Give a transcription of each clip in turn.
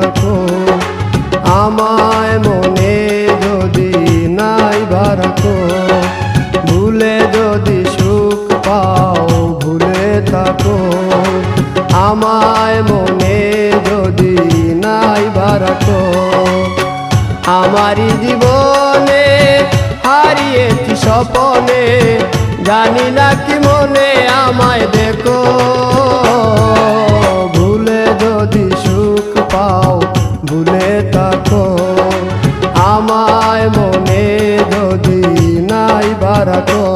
রাখো, আমায় মনে যদি নাইবা রাখো, ভুলে যদি সুখ পাও ভুলে থাকো, আমায় মনে যদি নাইবা রাখো। আমারি জীবনে হারিয়েছি স্বপনে, জানি না কি মনে আমায় দেখো, ভুলে যদি সুখ পাও ভুলে থাকো, আমায় মনে যদি নাইবা রাখো।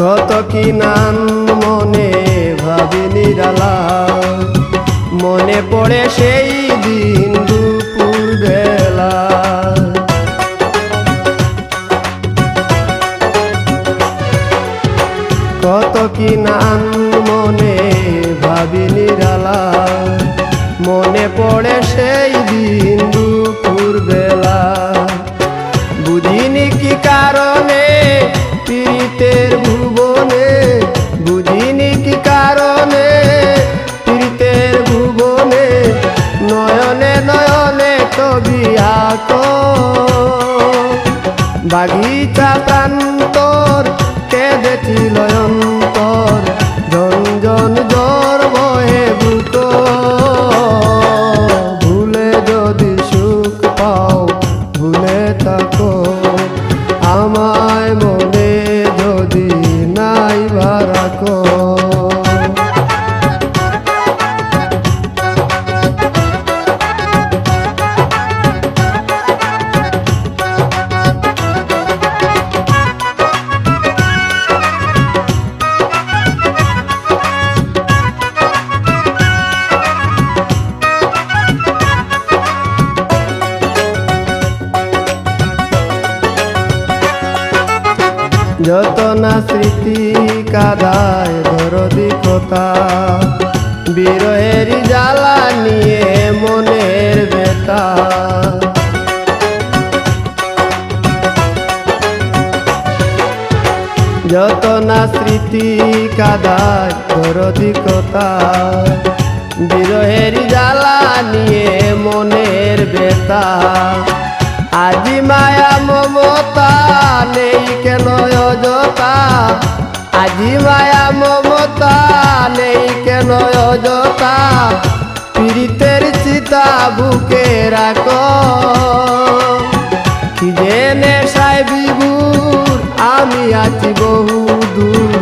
কত কি নাম মনে ভাবি নিরালা, মনে পড়ে সেই দিন দুপুর বেলা। কত কি নাম মনে ভাবি নিরালা, মনে পড়ে সেই দিন দুপুর বেলা। বুঝিনি কি কারণে পীড়িতের ভুবনে, বুঝিনি কি কারণে পীড়িতের ভুবনে, নয়নে নয়নে ছবি আঁকো, বাগিচা প্রান্তর কেঁদেছিল অন্তর, ঝনঝন জ্বর বহে বুকো, ভুলে যদি সুখ পাও ভুলে থাকো, আমায় মনে যদি নাইবা রাখো। যত না স্মৃতি কাদায় দরদি কথা, বিরহের জ্বালা নিয়ে মনের ব্যথা। যত না স্মৃতি কাদায় দরদি কথা, বিরহের জ্বালা নিয়ে মনের ব্যথা। আজি মায়া মমতা নেই কেন অযথা, আজি মায়া মমতা নেই কেন অযথা, পীড়িতের চিতা বুকে রাখো, কি যে নেশায় বিভোর আমি আছি বহু দূর,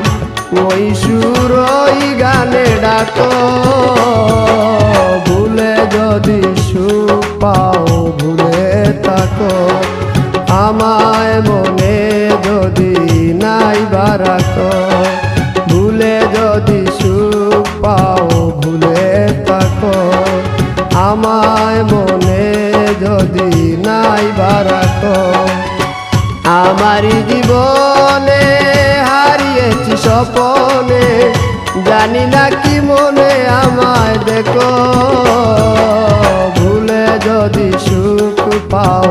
ওই সুর ওই গানে ডাকো, ভুলে যদি সুখ পাও ভুলে থাকো, আমায় মনে যদি নাইবা রাখো, ভুলে যদি সুখ পাও ভুলে থাকো, আমায় মনে যদি নাইবা রাখো। আমারি জীবনে হারিয়েছি স্বপনে, জানি না কি মনে আমায় দেখো, ভুলে যদি সুখ পাও